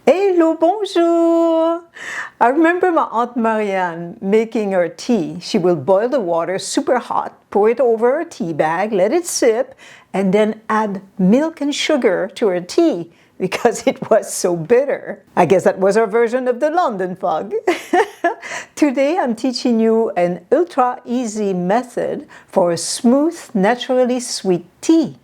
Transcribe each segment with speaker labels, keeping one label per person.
Speaker 1: Hello, bonjour! I remember my Aunt Marianne making her tea. She will boil the water super hot, pour it over her tea bag, let it sip, and then add milk and sugar to her tea because it was so bitter. I guess that was her version of the London fog. Today I'm teaching you an ultra easy method for a smooth, naturally sweet tea.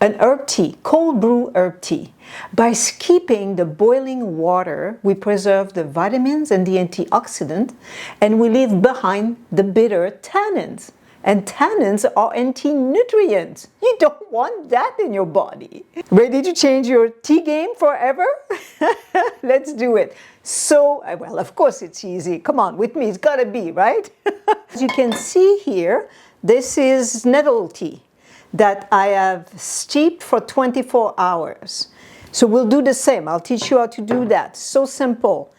Speaker 1: An herb tea, cold brew herb tea. By skipping the boiling water, we preserve the vitamins and the antioxidant, and we leave behind the bitter tannins. And tannins are anti-nutrients. You don't want that in your body. Ready to change your tea game forever? Let's do it. So, well, of course it's easy. Come on, with me, it's gotta be, right? As you can see here, this is nettle tea that I have steeped for 24 hours. So we'll do the same. I'll teach you how to do that. So simple.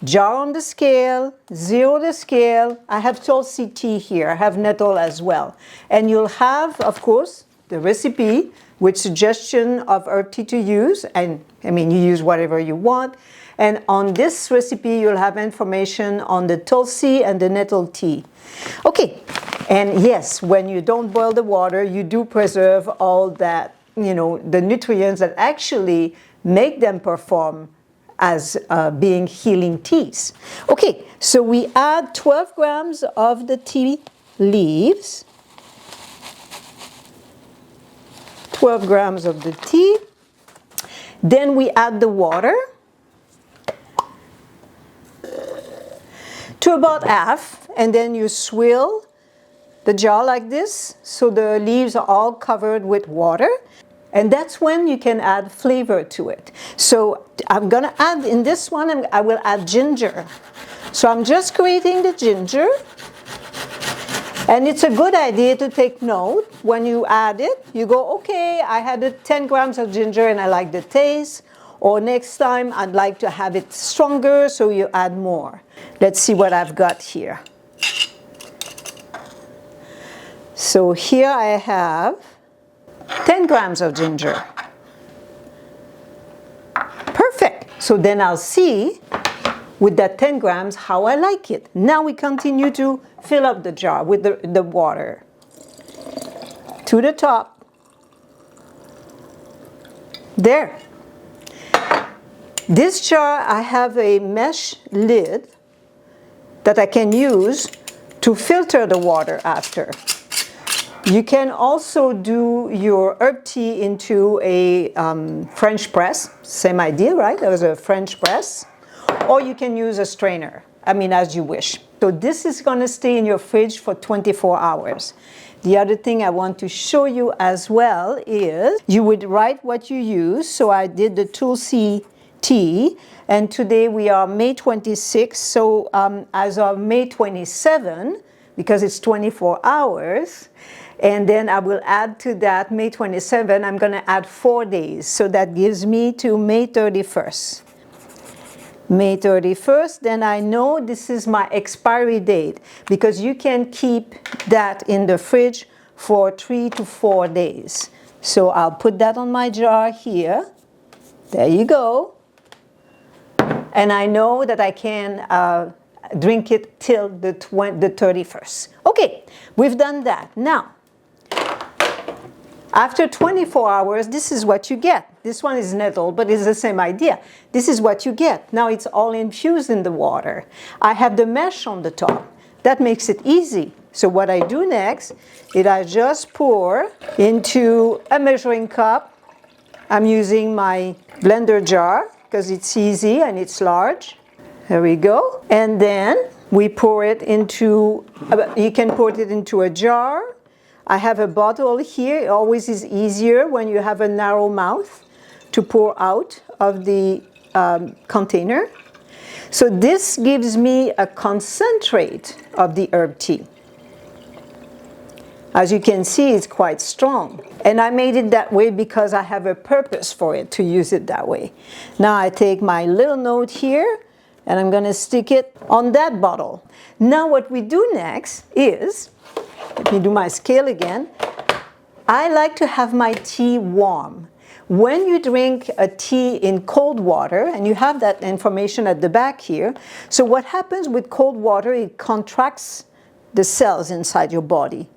Speaker 1: Jar on the scale, zero the scale. I have 𝗘𝗀𝗁𝗃 tea here. I have nettle as well. And you'll have, of course, the recipe with suggestion of herb tea to use. And I mean, you use whatever you want. And on this recipe, you'll have information on the 𝗘𝗀𝗁𝗃 and the nettle tea. Okay. And yes, when you don't boil the water, you do preserve all that, the nutrients that actually make them perform as being healing teas. Okay, so we add 12 grams of the tea leaves, 12 grams of the tea. Then we add the water to about half, and then you swill the jar like this, so the leaves are all covered with water. And that's when you can add flavor to it. So I'm gonna add, in this one, I will add ginger. So I'm just grating the ginger. And it's a good idea to take note when you add it. You go, okay, I had 10 grams of ginger and I like the taste. Or next time I'd like to have it stronger, so you add more. Let's see what I've got here. So here I have 10 grams of ginger. Perfect. So then I'll see with that 10 grams how I like it. Now we continue to fill up the jar with the water to the top. There. This jar, I have a mesh lid that I can use to filter the water after. You can also do your herb tea into a French press. Same idea, right? There was a French press. Or you can use a strainer. I mean, as you wish. So this is going to stay in your fridge for 24 hours. The other thing I want to show you as well is you would write what you use. So I did the 𝗘𝗀𝗁𝗃 tea. And today we are May 26. So as of May 27, because it's 24 hours, and then I will add to that May 27, I'm going to add 4 days. So that gives me to May 31st. May 31st, then I know this is my expiry date because you can keep that in the fridge for 3 to 4 days. So I'll put that on my jar here. There you go. And I know that I can drink it till the 31st. Okay, we've done that. Now, after 24 hours, this is what you get. This one is nettle, but it's the same idea. This is what you get. Now it's all infused in the water. I have the mesh on the top. That makes it easy. So what I do next is I just pour into a measuring cup. I'm using my blender jar because it's easy and it's large. There we go. And then we pour it into, you can pour it into a jar. I have a bottle here. It always is easier when you have a narrow mouth to pour out of the container. So this gives me a concentrate of the herb tea. As you can see, it's quite strong. And I made it that way because I have a purpose for it to use it that way. Now I take my little note here and I'm going to stick it on that bottle. Now what we do next is, let me do my scale again. I like to have my tea warm. when you drink a tea in cold water, and you have that information at the back here, so what happens with cold water, it contracts the cells inside your body.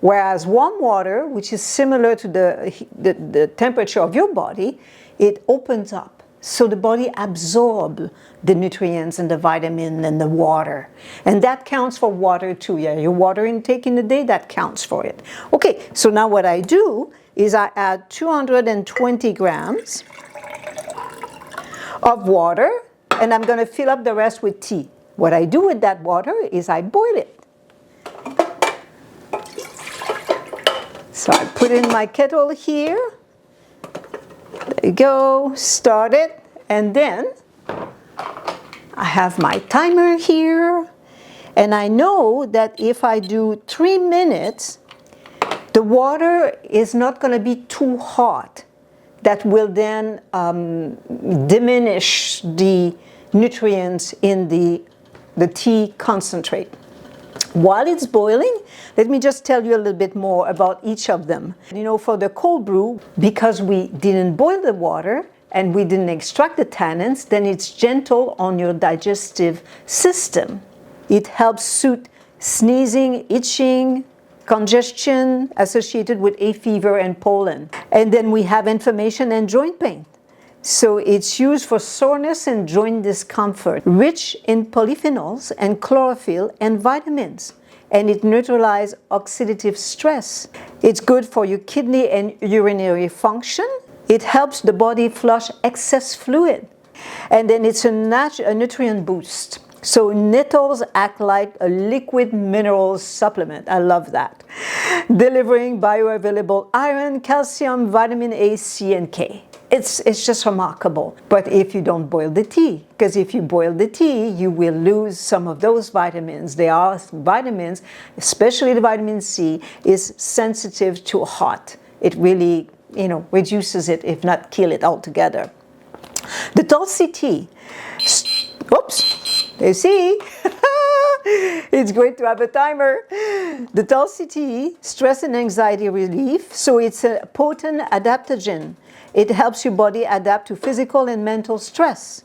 Speaker 1: Whereas warm water, which is similar to the temperature of your body, it opens up. So the body absorbs the nutrients and the vitamin and the water. And that counts for water too. Yeah, your water intake in the day, that counts for it. Okay, so now what I do is I add 220 grams of water, and I'm going to fill up the rest with tea. What I do with that water is I boil it. So I put in my kettle here. There you go, start it, and then I have my timer here, and I know that if I do 3 minutes, the water is not going to be too hot. That will then diminish the nutrients in the tea concentrate. While it's boiling, let me just tell you a little bit more about each of them. You know, for the cold brew, because we didn't boil the water and we didn't extract the tannins, then it's gentle on your digestive system. It helps soothe sneezing, itching, congestion associated with hay fever and pollen. And then we have inflammation and joint pain. So it's used for soreness and joint discomfort, rich in polyphenols and chlorophyll and vitamins. And it neutralizes oxidative stress. It's good for your kidney and urinary function. It helps the body flush excess fluid. And then it's a nutrient boost. So nettles act like a liquid mineral supplement. I love that. Delivering bioavailable iron, calcium, vitamin A, C, and K. It's just remarkable. But if you don't boil the tea, because if you boil the tea, you will lose some of those vitamins. There are vitamins, especially the vitamin C, is sensitive to hot. It really, you know, reduces it, if not kill it altogether. The Tulsi tea, oops, you see, it's great to have a timer. The Tulsi tea, stress and anxiety relief, so it's a potent adaptogen. It helps your body adapt to physical and mental stress.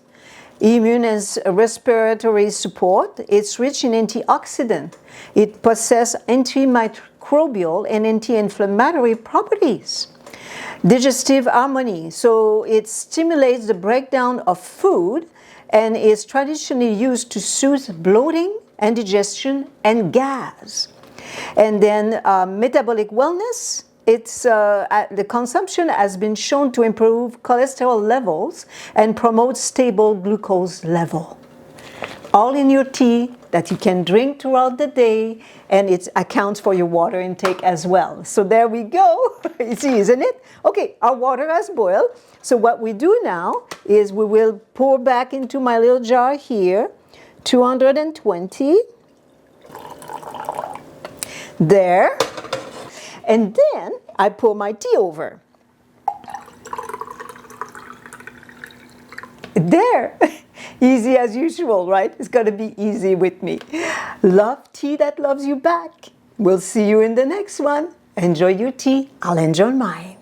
Speaker 1: Immune and respiratory support. It's rich in antioxidant. It possesses antimicrobial and anti-inflammatory properties. Digestive harmony. So it stimulates the breakdown of food and is traditionally used to soothe bloating, indigestion, and gas. And then metabolic wellness. It's, the consumption has been shown to improve cholesterol levels and promote stable glucose level. All in your tea that you can drink throughout the day, and it accounts for your water intake as well. So there we go. Easy, isn't it? Okay, our water has boiled. So what we do now is we will pour back into my little jar here, 220. There. And then I pour my tea over. There. Easy as usual, right? It's going to be easy with me. Love tea that loves you back. We'll see you in the next one. Enjoy your tea. I'll enjoy mine.